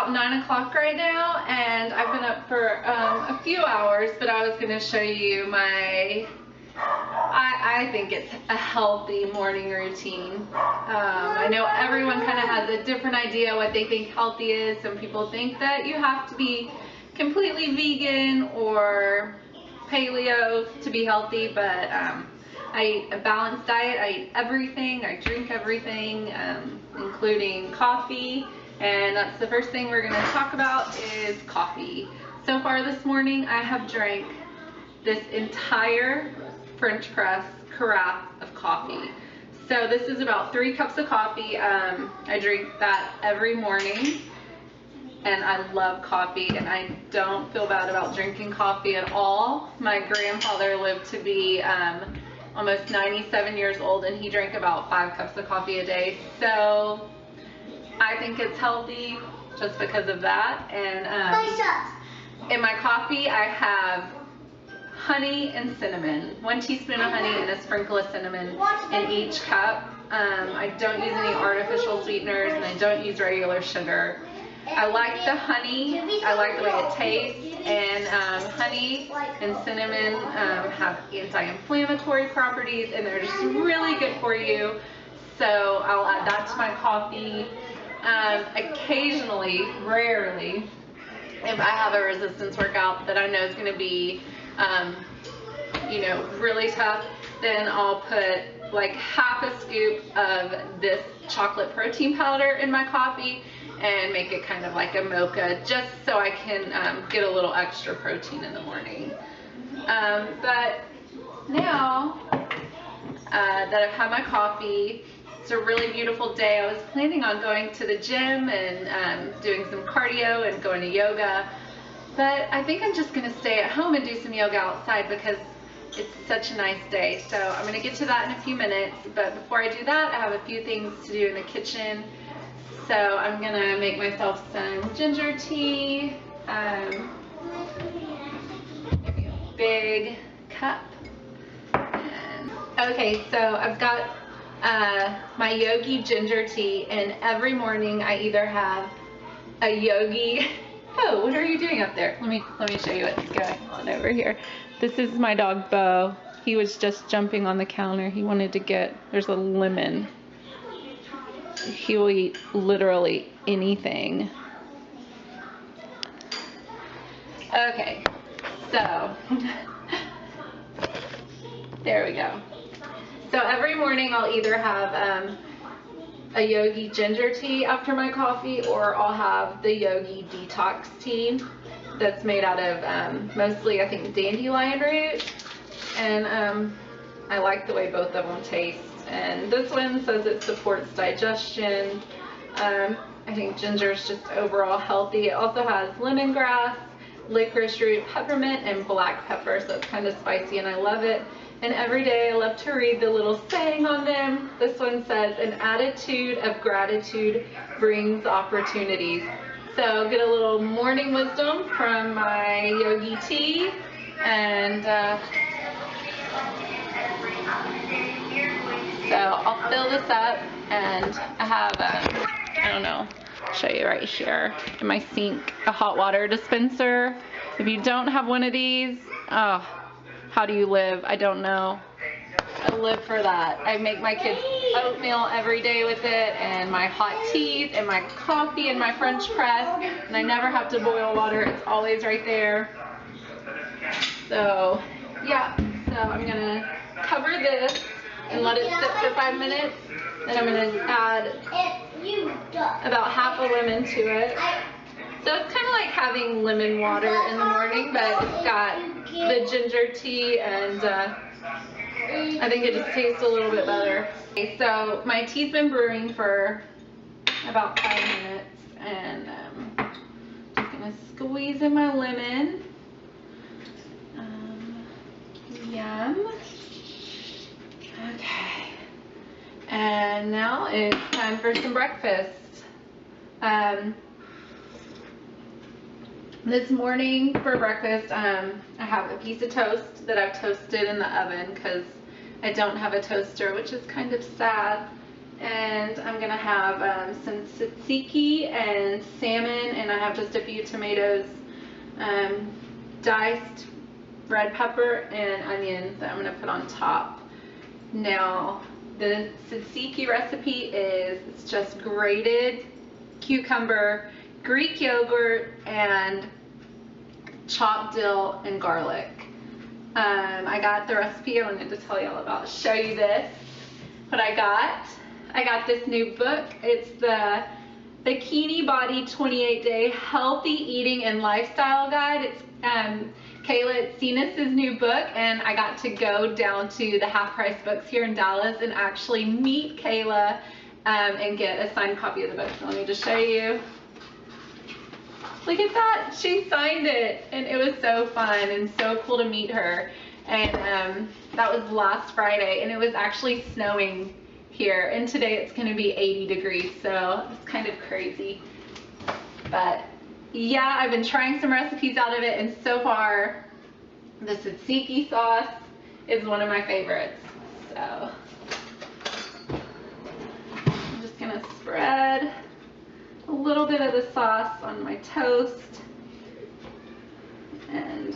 about 9 o'clock right now, and I've been up for a few hours, but I was going to show you my, I think it's a healthy morning routine. I know everyone kind of has a different idea what they think healthy is. Some people think that you have to be completely vegan or paleo to be healthy, but I eat a balanced diet. I eat everything. I drink everything, including coffee. And that's the first thing we're going to talk about is coffee. So far this morning, I have drank this entire French press carafe of coffee. So this is about 3 cups of coffee. I drink that every morning. And I love coffee, and I don't feel bad about drinking coffee at all. My grandfather lived to be almost 97 years old, and he drank about 5 cups of coffee a day. So I think it's healthy just because of that. And in my coffee, I have honey and cinnamon. 1 teaspoon of honey and a sprinkle of cinnamon in each cup. I don't use any artificial sweeteners, and I don't use regular sugar. I like the honey. I like the way it tastes, and honey and cinnamon have anti-inflammatory properties, and they're just really good for you. So I'll add that to my coffee. Occasionally, rarely, if I have a resistance workout that I know is going to be, really tough, then I'll put like half a scoop of this chocolate protein powder in my coffee and make it kind of like a mocha, just so I can get a little extra protein in the morning. But now that I've had my coffee, it's a really beautiful day. I was planning on going to the gym and doing some cardio and going to yoga, but I think I'm just going to stay at home and do some yoga outside because it's such a nice day. So I'm going to get to that in a few minutes, but before I do that, I have a few things to do in the kitchen. So I'm going to make myself some ginger tea, maybe a big cup. Okay, so I've got my Yogi ginger tea, and every morning I either have a Yogi. Oh, what are you doing up there? Let me show you what's going on over here. This is my dog Bo. He was just jumping on the counter. He wanted to get, there's a lemon. He will eat literally anything. Okay, so there we go. So every morning I'll either have a Yogi ginger tea after my coffee, or I'll have the Yogi detox tea that's made out of mostly, I think, dandelion root. And I like the way both of them taste. And this one says it supports digestion. I think ginger is just overall healthy. It also has lemongrass, licorice root, peppermint, and black pepper, so it's kind of spicy, and I love it. And every day I love to read the little saying on them. This one says, an attitude of gratitude brings opportunities. So get a little morning wisdom from my Yogi tea, and so I'll fill this up, and I have, I don't know, I'll show you right here in my sink, a hot water dispenser. If you don't have one of these, oh, how do you live? I don't know. I live for that. I make my kids oatmeal every day with it, and my hot teas, and my coffee, and my French press, and I never have to boil water. It's always right there. So, yeah, so I'm gonna cover this and let it sit for 5 minutes. Then I'm going to add about half a lemon to it. So it's kind of like having lemon water in the morning, but it's got the ginger tea, and I think it just tastes a little bit better. Okay, so my tea's been brewing for about 5 minutes, and just going to squeeze in my lemon. Yum. Okay, and now it's time for some breakfast. This morning for breakfast, I have a piece of toast that I've toasted in the oven because I don't have a toaster, which is kind of sad. and I'm gonna have some tzatziki and salmon, and I have just a few tomatoes, diced red pepper and onions that I'm gonna put on top. Now the tzatziki recipe is, it's just grated cucumber, Greek yogurt, and chopped dill and garlic. I got the recipe I wanted to tell you all about. Show you this, what I got. I got this new book. It's the Bikini Body 28-Day Healthy Eating and Lifestyle Guide. It's Kayla Tsinis' new book, and I got to go down to the Half Price Books here in Dallas and actually meet Kayla and get a signed copy of the book. So let me just show you. Look at that, she signed it, and it was so fun and so cool to meet her. And that was last Friday, and it was actually snowing here, and today it's going to be 80 degrees, so it's kind of crazy. But yeah, I've been trying some recipes out of it, and so far the tzatziki sauce is one of my favorites. So I'm just going to spread a little bit of the sauce on my toast, and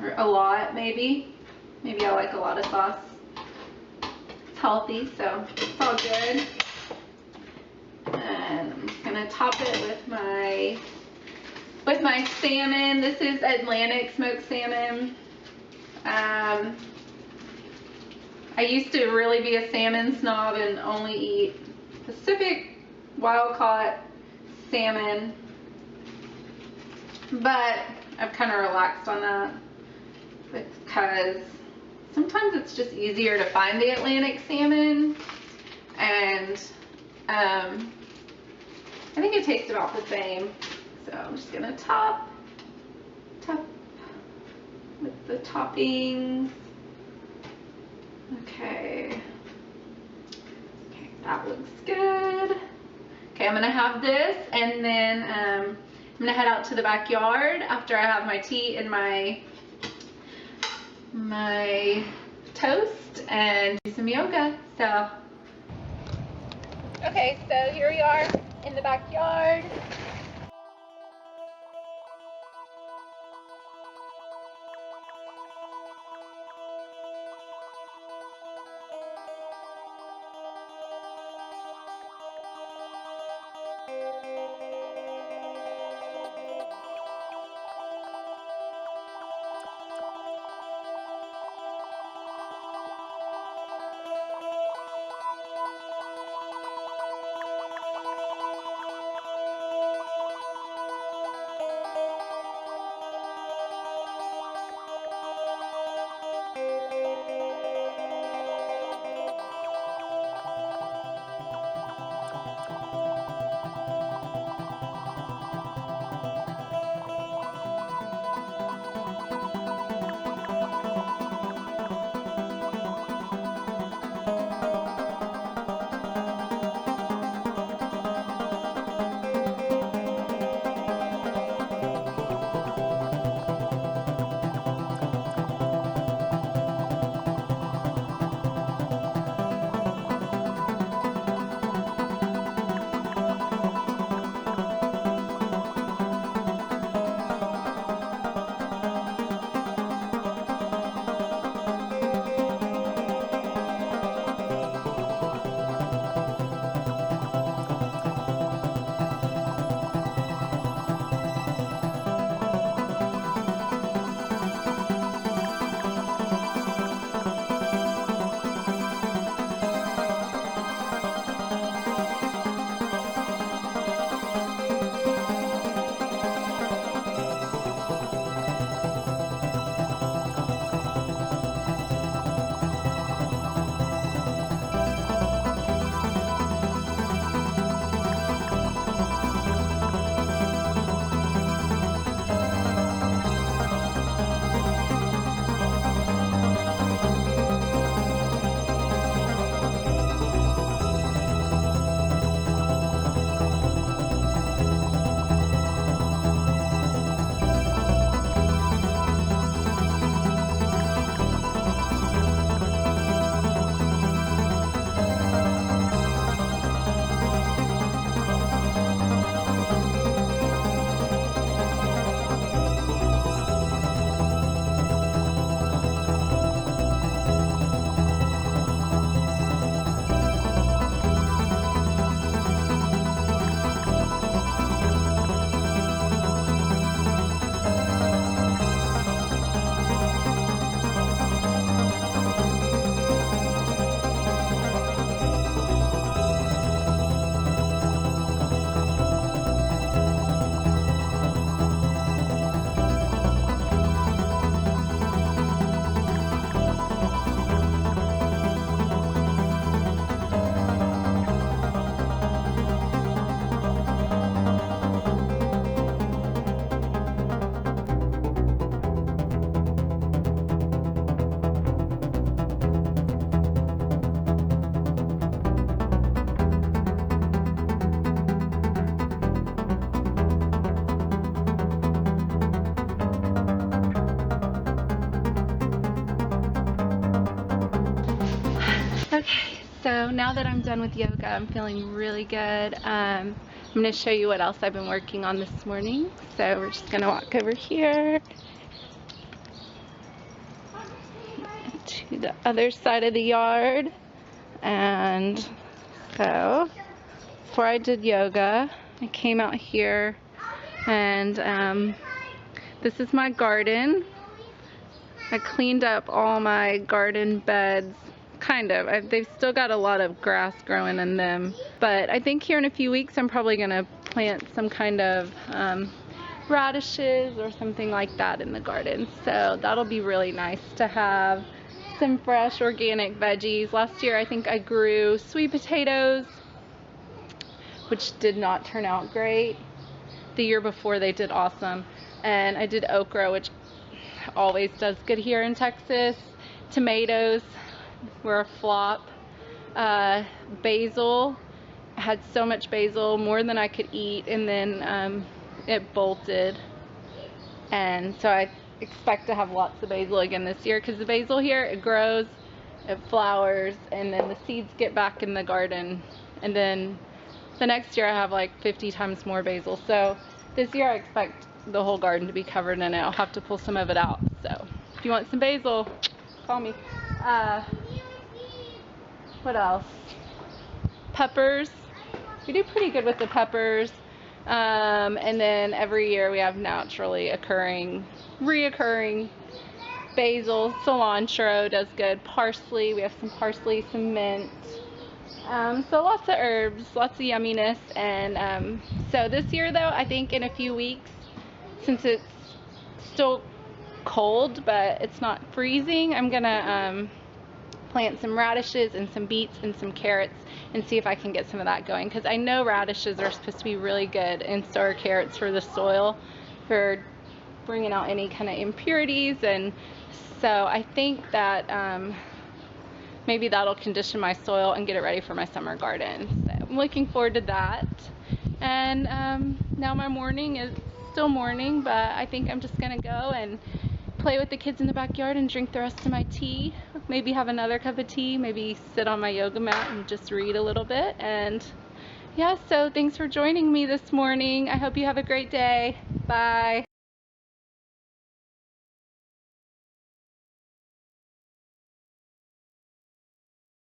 or a lot, maybe I like a lot of sauce. It's healthy, so it's all good. And I'm just gonna top it with my salmon. This is Atlantic smoked salmon. I used to really be a salmon snob and only eat Pacific wild-caught salmon, but I've kind of relaxed on that because sometimes it's just easier to find the Atlantic salmon, and I think it tastes about the same. So I'm just gonna top with the toppings. Okay, that looks good. Okay, I'm gonna have this, and then I'm gonna head out to the backyard after I have my tea and my toast and do some yoga. So, okay, so here we are in the backyard. So now that I'm done with yoga, I'm feeling really good. I'm going to show you what else I've been working on this morning. So we're just going to walk over here to the other side of the yard. And so before I did yoga, I came out here and this is my garden. I cleaned up all my garden beds, kind of. They've still got a lot of grass growing in them, but I think here in a few weeks I'm probably going to plant some kind of radishes or something like that in the garden. So that'll be really nice to have some fresh organic veggies. Last year I think I grew sweet potatoes, which did not turn out great. The year before they did awesome. And I did okra, which always does good here in Texas. Tomatoes were a flop. Basil, I had so much basil, more than I could eat, and then it bolted. And so I expect to have lots of basil again this year, because the basil here, it grows, it flowers, and then the seeds get back in the garden, and then the next year I have like 50 times more basil. So this year I expect the whole garden to be covered in it. I'll have to pull some of it out. So if you want some basil, call me. What else? Peppers. We do pretty good with the peppers. And then every year we have naturally reoccurring basil. Cilantro does good. Parsley. We have some parsley, some mint. So lots of herbs, lots of yumminess. And so this year though, I think in a few weeks, since it's still cold but it's not freezing, I'm gonna plant some radishes and some beets and some carrots and see if I can get some of that going, because I know radishes are supposed to be really good, and so are carrots for the soil, for bringing out any kind of impurities. And so I think that maybe that'll condition my soil and get it ready for my summer garden. So I'm looking forward to that. And now my morning is still morning, but I think I'm just gonna go and play with the kids in the backyard and drink the rest of my tea. Maybe have another cup of tea, maybe sit on my yoga mat and just read a little bit. And yeah, so thanks for joining me this morning. I hope you have a great day. Bye.